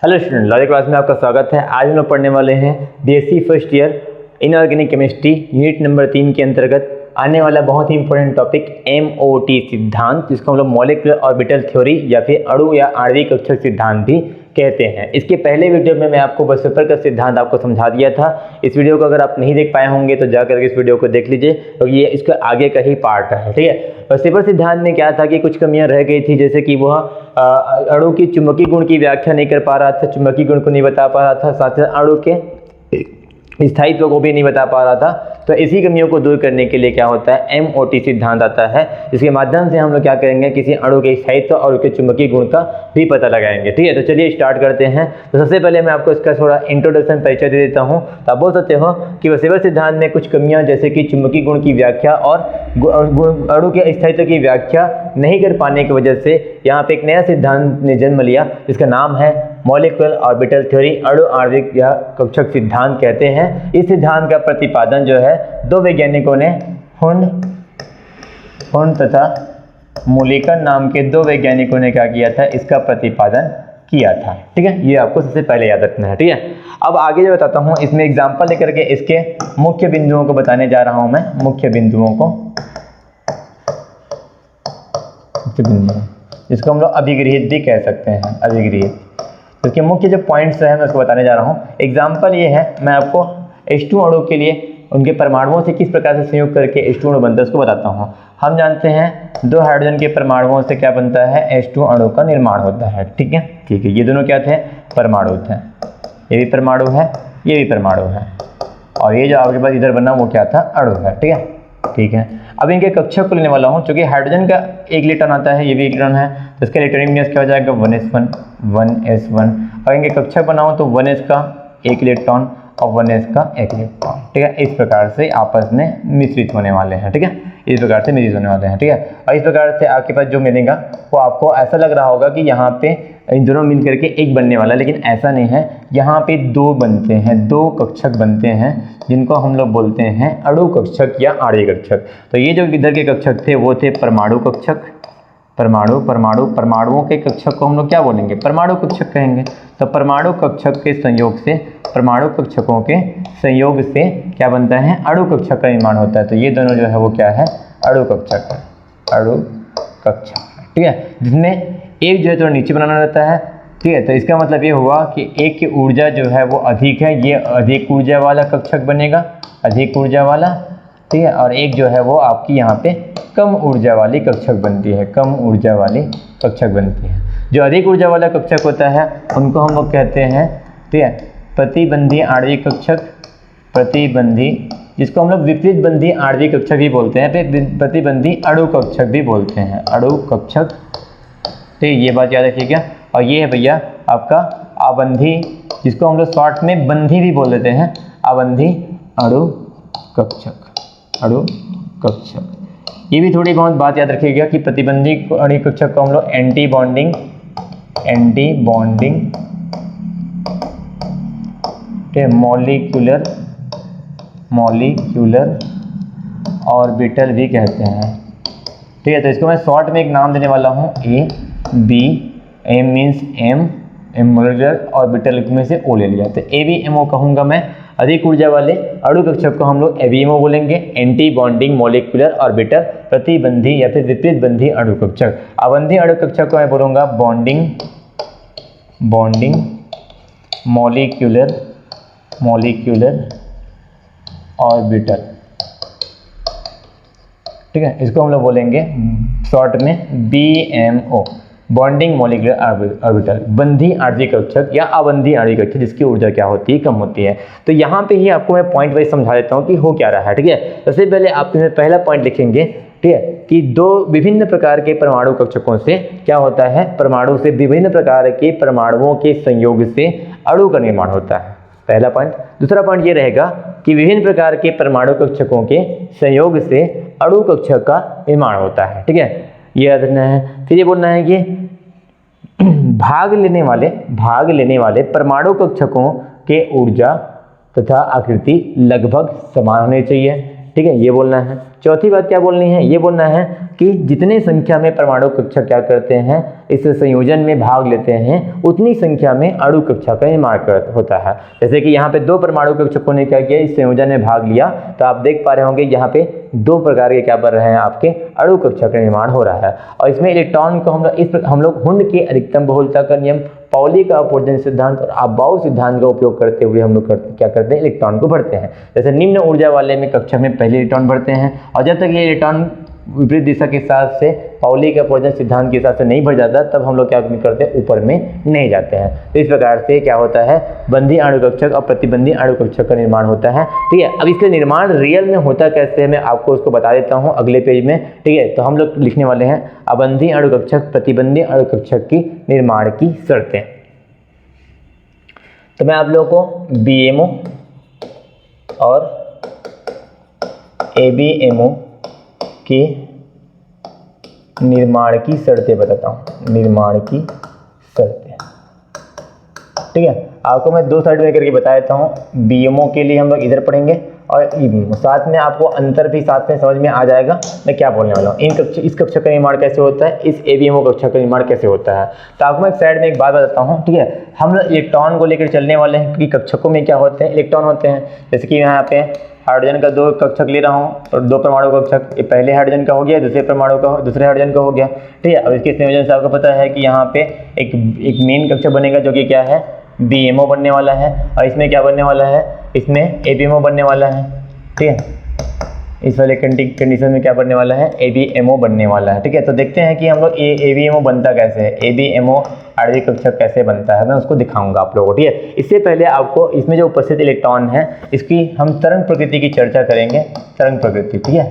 Hello student, logic class में आपका स्वागत है। आज हम लोग पढ़ने वाले हैं BSc first year inorganic chemistry unit number 3 के अंतर्गत आने वाला बहुत ही इंपॉर्टेंट टॉपिक एमओटी सिद्धांत, जिसको हम लोग मॉलिक्यूलर ऑर्बिटल थ्योरी या फिर अणु या आणविक कक्षक सिद्धांत भी कहते हैं। इसके पहले वीडियो में मैं आपको बसवेपर का सिद्धांत आपको समझा दिया था। इस वीडियो को अगर आप नहीं देख पाए होंगे तो जाकर इस वीडियो को देख लीजिए, क्योंकि ये इसका आगे का ही पार्ट है। ठीक है, बसवेपर सिद्धांत में क्या था कि कुछ कमियां रह गई थी, जैसे कि वह अणु की चुंबकीय गुण की व्याख्या नहीं कर पा रहा था, चुंबकीय गुण को नहीं बता पा रहा था, साथ ही अणु के स्थायित्व को भी नहीं बता पा रहा था। तो इसी कमियों को दूर करने के लिए क्या होता है, एमओटी सिद्धांत आता है, जिसके माध्यम से हम लोग क्या करेंगे, किसी अणु के स्थायित्व और उसके चुंबकीय गुण का भी पता लगाएंगे। ठीक है, तो चलिए स्टार्ट करते हैं। तो सबसे पहले मैं आपको इसका थोड़ा इंट्रोडक्शन परिचय दे देता हूँ। तो आप बोल सकते हो कि बसवेपर सिद्धांत में कुछ कमियां, जैसे कि चुंबकीय गुण की व्याख्या और अणु के स्थायित्व की व्याख्या नहीं कर पाने की वजह से यहाँ पे एक नया सिद्धांत ने जन्म लिया, जिसका नाम है मॉलिक्यूलर ऑर्बिटल थ्योरी, अणु आणविक या कक्षक सिद्धांत कहते हैं। इस सिद्धांत का प्रतिपादन जो है दो वैज्ञानिकों ने हुन तथा मुलिकन नाम के दो वैज्ञानिकों ने क्या किया था, इसका प्रतिपादन किया था। ठीक है, ये आपको सबसे पहले याद रखना है। ठीक है, अब आगे जो बताता हूँ, इसमें एग्जांपल लेकर के इसके मुख्य बिंदुओं को बताने जा रहा हूँ मैं। मुख्य बिंदुओं को, जिसको हम लोग अभिगृहित भी कह सकते हैं, अभिगृहित। इसके मुख्य जो पॉइंट्स है मैं उसको बताने जा रहा हूँ। एग्जाम्पल ये है, मैं आपको H2 अणु के लिए उनके परमाणुओं से किस प्रकार से संयोग करके H2 अणु बनता है उसको बताता हूँ। हम जानते हैं दो हाइड्रोजन के परमाणुओं से क्या बनता है, H2 अणु का निर्माण होता है। ठीक है, ठीक है, ये दोनों क्या थे, परमाणु थे। ये भी परमाणु है, ये भी परमाणु है, और ये जो आपके पास इधर बना वो क्या था, अणु है। ठीक है, ठीक है। अब इनके कक्षक को लेने वाला हूँ। चूंकि हाइड्रोजन का एक इलेक्ट्रॉन आता है, ये भी इलेक्ट्रॉन है, तो इसका इलेक्ट्रॉनिक मास क्या हो जाएगा, 1s1। और इनके कक्षक बनाओ तो 1s का एक इलेक्ट्रॉन और 1s का एक इलेक्ट्रॉन। ठीक है, इस प्रकार से आपस में मिश्रित होने वाले हैं। ठीक है, इस प्रकार से मिश्रित होने वाले हैं। ठीक है, और इस प्रकार से आपके पास जो मिलेगा वो आपको ऐसा लग रहा होगा कि यहाँ पे इन दोनों मिल करके एक बनने वाला, लेकिन ऐसा नहीं है। यहाँ पे दो बनते हैं, दो कक्षक बनते हैं, जिनको हम लोग बोलते हैं अणु कक्षक या आणविक कक्षक। तो ये जो इधर के कक्षक थे वो थे परमाणु कक्षक। परमाणुओं के कक्षक को हम लोग क्या बोलेंगे, परमाणु कक्षक कहेंगे। तो परमाणु कक्षक के संयोग से, परमाणु कक्षकों के संयोग से क्या बनता है, अणु कक्षक का निर्माण होता है। तो ये दोनों जो है वो क्या है, अणु कक्षक है, अणु कक्षक। ठीक है, जिसमें एक जो है तो नीचे बनाना रहता है। ठीक है, तो इसका मतलब ये हुआ कि एक की ऊर्जा जो है वो अधिक है, ये अधिक ऊर्जा वाला कक्षक बनेगा, अधिक ऊर्जा वाला। ठीक है, और एक जो है वो आपकी यहाँ पे कम ऊर्जा वाली कक्षक बनती है, कम ऊर्जा वाली कक्षक बनती है। जो अधिक ऊर्जा वाला कक्षक होता है उनको हम लोग कहते हैं, ठीक है, प्रतिबंधी आणविक कक्षक, प्रतिबंधी, जिसको हम लोग विपरीत बंधी आणविक कक्षक भी बोलते हैं, फिर प्रतिबंधी अणु कक्षक भी बोलते हैं, अणु कक्षक। ठीक, ये बात याद रखिएगा। और ये है भैया आपका आबंधी, जिसको हम लोग शॉर्ट में बंधी भी बोल देते हैं, आबंधी अणु कक्षक, अणु कक्षक। ये भी थोड़ी बहुत बात याद रखिएगा कि प्रतिबंधी अणु कक्षक को हम लोग एंटी बॉन्डिंग मॉलिक्यूलर ऑर्बिटल भी कहते हैं। ठीक है, तो इसको मैं शॉर्ट में एक नाम देने वाला हूँ, M means M molecular orbital में से ओ ले लिया, तो ABMO कहूँगा मैं। अधिक ऊर्जा वाले अणु कक्षक को हम लोग ABMO बोलेंगे, एंटी बॉन्डिंग मॉलिक्यूलर ऑर्बिटल, प्रतिबंधी या फिर विपरीत बंधी अणु कक्षक। अबंधी अणु कक्षक को मैं बोलूँगा बॉन्डिंग मॉलिक्यूलर ऑर्बिटल। ठीक है, इसको हम लोग बोलेंगे शॉर्ट में BMO, बॉन्डिंग मॉलिक्यूलर ऑर्बिटल, बंधी आणविक कक्षक या अबंधी आणविक कक्षक, जिसकी ऊर्जा क्या होती है, कम होती है। तो यहाँ पे ही आपको मैं पॉइंट वाइज समझा देता हूँ कि हो क्या रहा है। ठीक है, सबसे पहले आप इसमें पहला पॉइंट लिखेंगे, ठीक है, कि दो विभिन्न प्रकार के परमाणु कक्षकों से क्या होता है, परमाणु से विभिन्न प्रकार के परमाणुओं के संयोग से अणु का निर्माण होता है, पहला पॉइंट। दूसरा पॉइंट ये रहेगा कि विभिन्न प्रकार के परमाणु कक्षकों के संयोग से अणु कक्षक का निर्माण होता है। ठीक है, ये याद रखना है। फिर ये बोलना है कि भाग लेने वाले परमाणु कक्षकों के ऊर्जा तथा आकृति लगभग समान होनी चाहिए। ठीक है, ये बोलना है। चौथी बात क्या बोलनी है, ये बोलना है कि जितने संख्या में परमाणु कक्षा क्या करते हैं, इस संयोजन में भाग लेते हैं, उतनी संख्या में अणु कक्षा का निर्माण होता है। जैसे कि यहाँ पे 2 परमाणु कक्षकों ने क्या किया, इस संयोजन में भाग लिया, तो आप देख पा रहे होंगे यहाँ पे 2 प्रकार के क्या बन रहे हैं, आपके अणु कक्षा का निर्माण हो रहा है। और इसमें इलेक्ट्रॉन को हम लोग हुंड के अधिकतम बहुलता का नियम, पाउली का अपवर्जन सिद्धांत और अबाउ सिद्धांत का उपयोग करते हुए हम लोग क्या करते हैं, इलेक्ट्रॉन को भरते हैं। जैसे निम्न ऊर्जा वाले में कक्षा में पहले इलेक्ट्रॉन भरते हैं, और जब तक ये इलेक्ट्रॉन विपरीत दिशा के हिसाब से पाउली के अपवर्जन सिद्धांत के हिसाब से नहीं भर जाता, तब हम लोग क्या करते हैं, ऊपर में नहीं जाते हैं। तो इस प्रकार से क्या होता है, बंधी अणु कक्षक और प्रतिबंधी अणु कक्षक का निर्माण होता है। ठीक है, अब इसका निर्माण रियल में होता कैसे है, मैं आपको उसको बता देता हूँ अगले पेज में। ठीक है, तो हम लोग लिखने वाले हैं अबंधी अणु कक्षक प्रतिबंधी अणु कक्षक की निर्माण की शर्तें। तो मैं आप लोगों को BMO और ABMO के निर्माण की शर्तें बताता हूँ, निर्माण की शर्तें। ठीक है, आपको मैं 2 साइड में करके बता देता हूँ। BMO के लिए हम लोग इधर पढ़ेंगे और EBMO, साथ में आपको अंतर भी साथ में समझ में आ जाएगा मैं क्या बोलने वाला हूँ। इस कक्षा का निर्माण कैसे होता है, इस ABMO कक्षा का निर्माण कैसे होता है। तो आपको मैं एक साइड में एक बात बताता हूँ। ठीक है, हम लोग इलेक्ट्रॉन को लेकर चलने वाले हैं, क्योंकि कक्षकों में क्या होते हैं, इलेक्ट्रॉन होते हैं। जैसे कि यहाँ पे हाइड्रोजन का 2 कक्षक ले रहा हूँ और 2 परमाणु कक्षक, ये पहले हाइड्रोजन का हो गया, दूसरे परमाणु का दूसरे हाइड्रोजन का हो गया। ठीक है, अब इसके संयोजन से आपको पता है कि यहाँ पे एक मेन कक्षक बनेगा, जो कि क्या है, BMO बनने वाला है। और इसमें क्या बनने वाला है, इसमें ABMO बनने वाला है। ठीक है, इस वाले कंडीशन में क्या बनने वाला है, ABMO बनने वाला है। ठीक है, तो देखते हैं कि हम लोग ABMO बनता कैसे है, ABMO आणविक कक्षक कैसे बनता है, मैं उसको दिखाऊंगा आप लोगों को। ठीक है, इससे पहले आपको इसमें जो उपस्थित इलेक्ट्रॉन है, इसकी हम तरंग प्रकृति की चर्चा करेंगे। तरंग प्रकृति, ठीक है,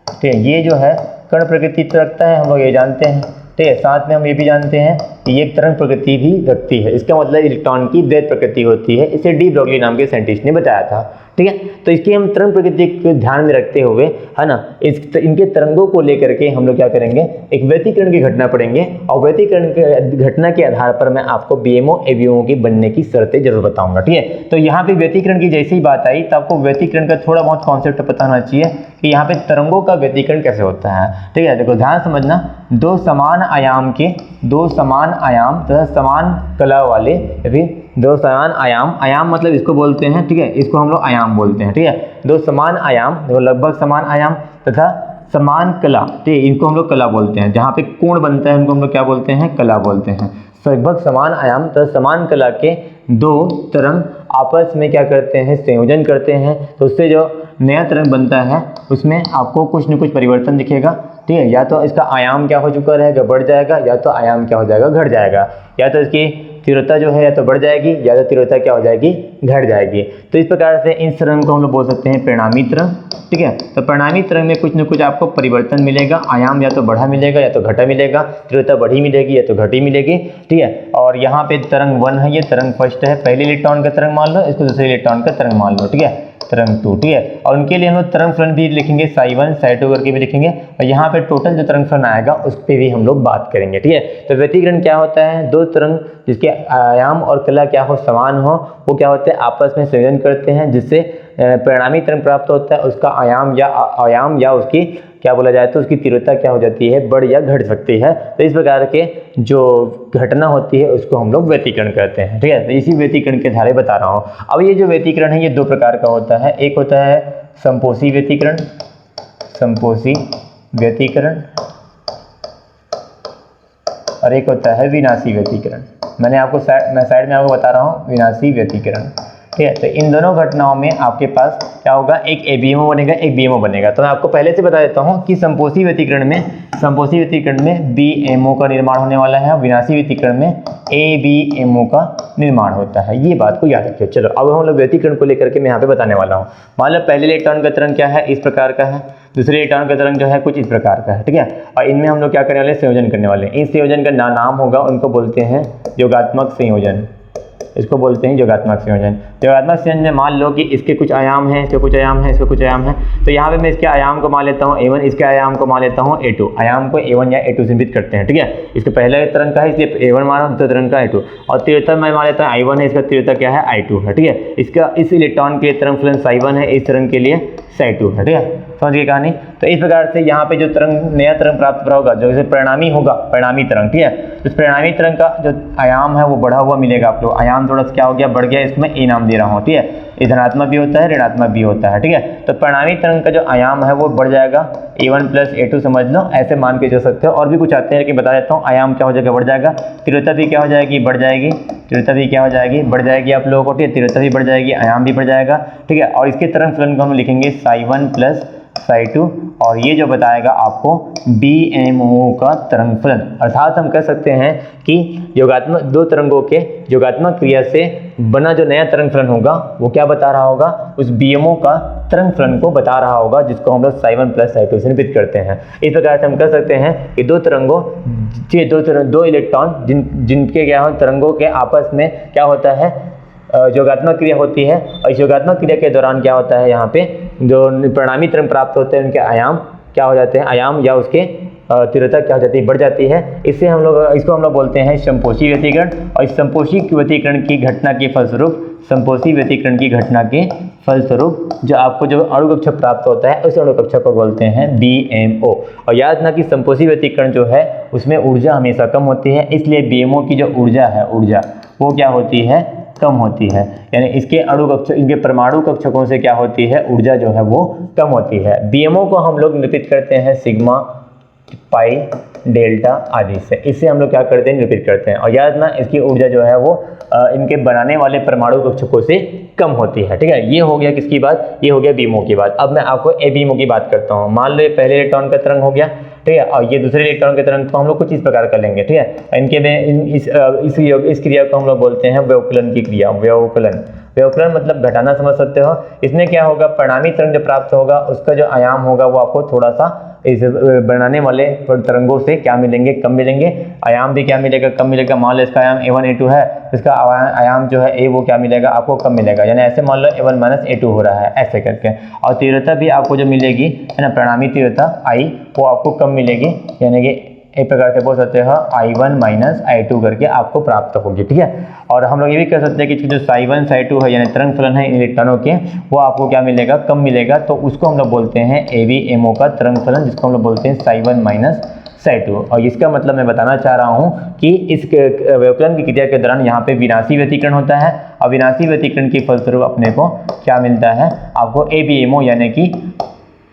ठीक है, ये जो है कण प्रकृति रखता है, हम लोग ये जानते हैं। ठीक है, साथ में हम ये भी जानते हैं कि ये तरंग प्रकृति भी रखती है। इसका मतलब इलेक्ट्रॉन की द्वैत प्रकृति होती है, इसे डी ब्रोगली नाम के साइंटिस्ट ने बताया था। ठीक है, तो इसकी हम तरंग प्रकृति को ध्यान में रखते हुए, है ना, इनके तरंगों को लेकर के हम लोग क्या करेंगे, एक व्यतिकरण की घटना पढ़ेंगे, और व्यतिकरण की घटना के आधार पर मैं आपको BMO ABMO की बनने की शर्तें जरूर बताऊंगा। ठीक है, तो यहाँ पे व्यतिकरण की जैसे ही बात आई, तो आपको व्यतिकरण का थोड़ा बहुत कॉन्सेप्ट पता होना चाहिए कि यहाँ पे तरंगों का व्यतिकरण कैसे होता है। ठीक है, देखो ध्यान समझना, 2 समान आयाम तथा समान कला वाले, या फिर 2 समान आयाम मतलब इसको बोलते हैं। ठीक है, इसको हम लोग आयाम बोलते हैं। ठीक है, 2 समान आयाम, देखो लगभग समान आयाम तथा समान कला, ठीक है, इनको हम लोग कला बोलते हैं। जहाँ पे कोण बनता है उनको हम लोग क्या बोलते हैं, कला बोलते हैं। लगभग समान आयाम तथा समान कला के 2 तरंग आपस में क्या करते हैं, संयोजन करते हैं, तो उससे जो नया तरंग बनता है उसमें आपको कुछ न कुछ परिवर्तन दिखेगा। ठीक है, या तो इसका आयाम क्या हो चुका रहेगा, बढ़ जाएगा, या तो आयाम क्या हो जाएगा, घट जाएगा, या तो इसकी तीव्रता जो है या तो बढ़ जाएगी, या तो तीव्रता क्या हो जाएगी, घट जाएगी। तो इस प्रकार से इन तरंग को हम लोग बोल सकते हैं परिणामी तरंग। ठीक है, तो परिणामी तरंग में कुछ न कुछ आपको परिवर्तन मिलेगा, आयाम या तो बढ़ा मिलेगा या तो घटा मिलेगा, तीव्रता बढ़ी मिलेगी या तो घटी मिलेगी। ठीक है, और यहाँ पे तरंग 1 है, ये तरंग फर्स्ट है, पहले इलेक्ट्रॉन का तरंग मान लो, इसको दूसरे इलेक्ट्रॉन का तरंग मान लो। ठीक है, तरंग 2। ठीक है, और उनके लिए हम लोग तरंग फलन भी लिखेंगे, psi1 psi2 करके भी लिखेंगे, और यहाँ पे टोटल जो तरंग फलन आएगा उस पर भी हम लोग बात करेंगे। ठीक है, तो व्यतिकरण क्या होता है, 2 तरंग जिसके आयाम और कला क्या हो, समान हो, वो क्या होते हैं, आपस में संयोजन करते हैं, जिससे परिणामी तरंग प्राप्त होता है। उसका आयाम या उसकी क्या बोला जाए, तो उसकी तीव्रता क्या हो जाती है, बढ़ या घट सकती है। तो इस प्रकार के जो घटना होती है उसको हम लोग व्यतिकरण कहते हैं। ठीक है, तो इसी व्यतिकरण के धारे बता रहा हूँ। अब ये जो व्यतिकरण है ये 2 प्रकार का होता है, एक होता है संपोषी व्यतिकरण, और एक होता है विनाशी व्यतिकरण। मैं साइड में आपको बता रहा हूँ विनाशी व्यतिकरण। ठीक है, तो इन दोनों घटनाओं में आपके पास क्या होगा, एक ABMO बनेगा, एक BMO बनेगा। तो मैं आपको पहले से बता देता हूँ कि संपोषी व्यतिकरण में BMO का निर्माण होने वाला है, और विनाशी व्यतिकरण में ABMO का निर्माण होता है। ये बात को याद रखिए। चलो अब हम लोग व्यतिकरण को लेकर के मैं यहाँ पे बताने वाला हूँ। मान लो पहले इलेक्ट्रॉन का तरंग क्या है, इस प्रकार का है, दूसरे इलेक्ट्रॉन का तरंग जो है कुछ इस प्रकार का है। ठीक है, और इनमें हम लोग क्या करने वाले, संयोजन करने वाले हैं। इस संयोजन का नाम होगा, उनको बोलते हैं योगात्मक संयोजन, इसको बोलते हैं योगात्मक संयोजन। योगात्मक संयोजन में मान लो कि इसके कुछ आयाम हैं, इसके कुछ आयाम हैं, इसके कुछ आयाम हैं, तो यहाँ पे मैं इसके आयाम को मान लेता हूँ A1, इसके आयाम को मान लेता हूँ A2। आयाम को A1 या A2 से निरूपित करते हैं, ठीक है। इसके पहले तरंग का है इसलिए A1 माना, दूसरे तरंग का A2, और तीव्रता मैं मान लेता हूँ I1 है, इसका तीव्रता क्या है I2 है, ठीक है। इसका इस इलेक्ट्रॉन के लिए तरंग फलन ψ1 है, इस तरंग के लिए ψ2 है, ठीक है। समझ गए कहानी। तो इस प्रकार से यहाँ पे जो तरंग नया तरंग प्राप्त हो होगा, जो परिणामी होगा, परिणामी तरंग, ठीक है। तो इस परिणामी तरंग का जो आयाम है वो बढ़ा हुआ मिलेगा आप लोग। आयाम थोड़ा सा क्या हो गया, बढ़ गया, इसको मैं ए नाम दे रहा हूँ, ठीक है। ये धनात्मक भी होता है, ऋणात्मक भी होता है, ठीक है। तो परिणामी तरंग का जो आयाम है वो बढ़ जाएगा, A1 + A2 समझ लो, ऐसे मान के चल सकते हो। और भी कुछ आते हैं लेकिन बता देता हूँ। आयाम क्या हो जाएगा, बढ़ जाएगा। तीव्रता भी क्या हो जाएगी, बढ़ जाएगी। तीव्रता भी क्या हो जाएगी, बढ़ जाएगी आप लोगों को, ठीक है। तीव्रता भी बढ़ जाएगी, आयाम भी बढ़ जाएगा, ठीक है। और इसके तरंग फलन को हम लिखेंगे ψ1 + ψ2, और ये जो बताएगा आपको BMO का तरंग फलन। अर्थात हम कह सकते हैं कि योगात्मक दो तरंगों के योगात्मक क्रिया से बना जो नया तरंग फलन होगा वो क्या बता रहा होगा, उस BMO का तरंग फलन को बता रहा होगा, जिसको हम लोग ψ1 + ψ2 से निरूपित करते हैं। इस प्रकार से हम कह सकते हैं कि दो तरंगों दो इलेक्ट्रॉन जिनके क्या हो तरंगों के आपस में क्या होता है, योगात्मक क्रिया होती है, और इस योगात्मक क्रिया के दौरान क्या होता है, यहाँ पे जो परिणामी तरंग प्राप्त होते हैं उनके आयाम क्या हो जाते हैं, आयाम या उसके तीव्रता क्या हो जाती है, बढ़ जाती है। इसको हम लोग बोलते हैं संपोषी व्यतिकरण। और इस संपोषी व्यतिकरण की घटना के फलस्वरूप, संपोषी व्यतिकरण की घटना के फलस्वरूप जो आपको जो अणु कक्षक प्राप्त होता है उस अणु कक्षक को बोलते हैं BMO। और याद रखना कि संपोषी व्यतिकरण जो है उसमें ऊर्जा हमेशा कम होती है, इसलिए BMO की जो ऊर्जा है, ऊर्जा वो क्या होती है, कम होती है। यानी इसके अणु कक्षक, इनके परमाणु कक्षकों से क्या होती है, ऊर्जा जो है वो कम होती है। BMO को हम लोग निरूपित करते हैं सिग्मा, पाई, डेल्टा आदि से। इससे हम लोग क्या करते हैं, निरूपित करते हैं। और याद रखना इसकी ऊर्जा जो है वो इनके बनाने वाले परमाणु कक्षकों से कम होती है, ठीक है। ये हो गया किसकी बात, ये हो गया BMO की बात। अब मैं आपको ABMO की बात करता हूँ। मान लो ये पहले इलेक्ट्रॉन का तरंग हो गया, ठीक है, और ये दूसरे इलेक्ट्रॉन के तरंग को हम लोग कुछ इस प्रकार कर लेंगे, ठीक है। इनके में इस क्रिया को हम लोग बोलते हैं व्यवकलन की क्रिया। व्यवकलन, व्यवकलन मतलब घटाना समझ सकते हो। इसमें क्या होगा, परिणामी तरंग जो प्राप्त होगा उसका जो आयाम होगा वो आपको थोड़ा सा इस बनाने वाले तरंगों से क्या मिलेंगे, कम मिलेंगे। आयाम भी क्या मिलेगा, कम मिलेगा। मान लो इसका आयाम A1 A2 है, इसका आयाम जो है A वो क्या मिलेगा, आपको कम मिलेगा। यानी ऐसे मान लो A1 - A2 हो रहा है ऐसे करके। और तीव्रता भी आपको जो मिलेगी है ना, परिणामी तीव्रता I वो आपको कम मिलेगी, यानी कि एक प्रकार से बोल सकते हो I1 - I2 करके आपको प्राप्त होगी, ठीक है। और हम लोग ये भी कह सकते हैं कि जो ψ1 ψ2 है यानी तरंग फलन है इन इलेक्ट्रॉनों के, वो आपको क्या मिलेगा, कम मिलेगा। तो उसको हम लोग बोलते हैं ABMO का तरंग फलन, जिसको हम लोग बोलते हैं ψ1 - ψ2। और इसका मतलब मैं बताना चाह रहा हूँ कि इस व्यवकलन की क्रिया के दौरान यहाँ पे विनाशी व्यतिकरण होता है, और विनाशी व्यतिकरण के फलस्वरूप अपने को क्या मिलता है, आपको ABMO यानी कि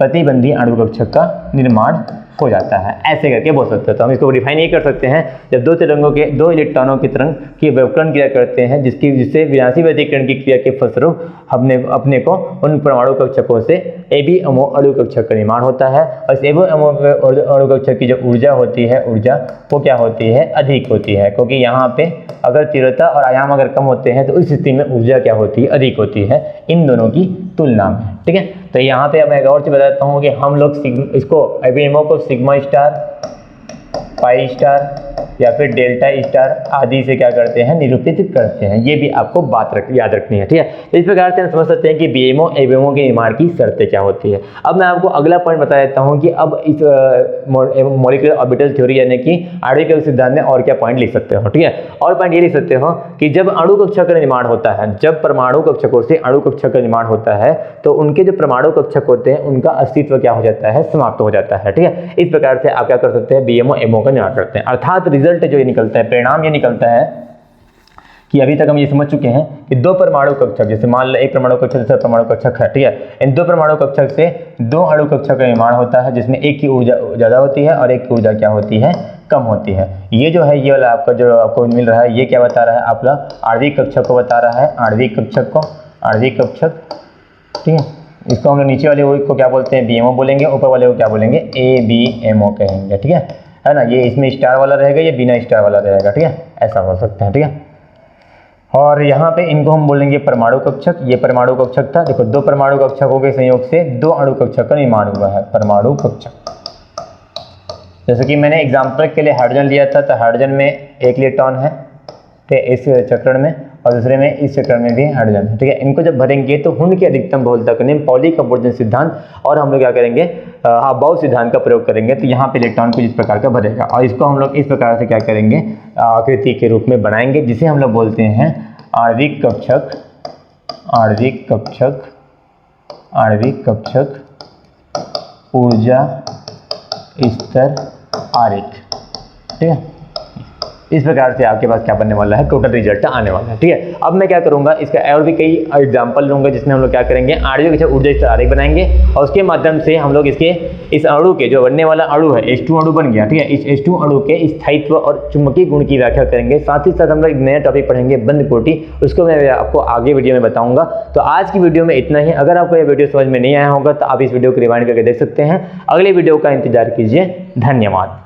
प्रतिबंधी अणु कक्षक का निर्माण हो जाता है। ऐसे करके बोल सकते हैं। तो हम इसको डिफाइन ये कर सकते हैं, जब दो इलेक्ट्रॉनों की तरंग की व्यवकलन क्रिया करते हैं जिससे विनाशी व्यतिकरण की क्रिया के फलस्वरूप हमने अपने को उन परमाणु कक्षकों से ABMO अणु कक्षक का निर्माण होता है। और इस ABMO अणु कक्षक की जो ऊर्जा होती है, ऊर्जा वो क्या होती है, अधिक होती है। क्योंकि यहाँ पे अगर तीव्रता और आयाम अगर कम होते हैं तो उस स्थिति में ऊर्जा क्या होती है, अधिक होती है इन दोनों की तुलना में, ठीक है। तो यहाँ पे मैं एक और चीज बताता हूँ कि हम लोग इसको ABMO को सिग्मा स्टार, पाई स्टार या फिर डेल्टा स्टार आदि से क्या करते हैं, निरूपित करते हैं। ये भी आपको बात याद रखनी है, ठीक है। तो इस प्रकार से हम समझ सकते हैं कि BMO ABMO के निर्माण की शर्तें क्या होती है। अब मैं आपको अगला पॉइंट बता देता हूँ कि अब इस मॉलिक्यूलर ऑर्बिटल थ्योरी यानी कि आणविक कक्षक सिद्धांत में और क्या पॉइंट लिख सकते हो, ठीक है। और पॉइंट ये लिख सकते हो कि जब अणु कक्षक का निर्माण होता है, जब परमाणु कक्षकों से अणु कक्षक का निर्माण होता है तो उनके जो परमाणु कक्षक होते हैं उनका अस्तित्व क्या हो जाता है, समाप्त हो जाता है, ठीक है। इस प्रकार से आप क्या कर सकते हैं, BMO ABMO का निर्माण करते हैं। अर्थात रिजल्ट जो निकलता है, परिणाम ये निकलता है कि अभी तक हम ये समझ चुके हैं कि दो परमाणु कक्षक, जैसे मान लो एक परमाणु कक्षक दूसरा परमाणु कक्षक है, ठीक है। इन दो परमाणु कक्षक से दो अणु कक्षक का निर्माण होता है जिसमें एक की ऊर्जा ज़्यादा होती है और एक की ऊर्जा क्या होती है, कम होती है। ये जो है, ये वाला आपका जो आपको मिल रहा है, ये क्या बता रहा है, आपका आणविक कक्षक को बता रहा है, आणविक कक्षक को, आणविक कक्षक, ठीक है। इसको हम लोग नीचे वाले को क्या बोलते हैं, BMO बोलेंगे, ऊपर वाले को क्या बोलेंगे, ABMO कहेंगे, ठीक है ना। ये इसमें स्टार वाला रहेगा, ये बिना स्टार वाला रहेगा, ठीक है, ऐसा बोल सकते हैं, ठीक है। और यहाँ पे इनको हम बोलेंगे परमाणु कक्षक। ये परमाणु कक्षक था, देखो दो परमाणु कक्षकों के संयोग से दो अणु कक्षक का निर्माण हुआ है, परमाणु कक्षक। जैसे कि मैंने एग्जाम्पल के लिए हाइड्रोजन लिया था, तो हाइड्रोजन में एक इलेक्ट्रॉन है, ठीक है, इस चक्रण में, और दूसरे में इस चक्कर में भी हाइड्रोजन, ठीक है। इनको जब भरेंगे तो हुंड की अधिकतम बहुलता का नियम, पॉली कंपोजिशन सिद्धांत और हम लोग क्या करेंगे, बाउ सिद्धांत का प्रयोग करेंगे। तो यहाँ पे इलेक्ट्रॉन कुछ इस प्रकार का भरेगा और इसको हम लोग इस प्रकार से क्या करेंगे, आकृति के रूप में बनाएंगे, जिसे हम लोग बोलते हैं आणविक कक्षक, आणविक कक्षक, आणविक कक्षक ऊर्जा स्तर आरेख, ठीक है। इस प्रकार से आपके पास क्या बनने वाला है, टोटल रिजल्ट आने वाला है, ठीक है। अब मैं क्या करूंगा, इसका और भी कई एग्जांपल लूंगा जिसमें हम लोग क्या करेंगे, आणविक कक्षक ऊर्जा स्तर आरेख बनाएंगे और उसके माध्यम से हम लोग इसके इस अणु के जो बनने वाला अणु है H2 अणु बन गया, ठीक है। इस H2 अणु के स्थायित्व और चुंबकीय गुण की व्याख्या करेंगे। साथ ही साथ हम लोग एक नया टॉपिक पढ़ेंगे बंद कोटि, उसको मैं आपको आगे वीडियो में बताऊंगा। तो आज की वीडियो में इतना ही। अगर आपको यह वीडियो समझ में नहीं आया होगा तो आप इस वीडियो को रिवाइंड करके देख सकते हैं। अगले वीडियो का इंतजार कीजिए। धन्यवाद।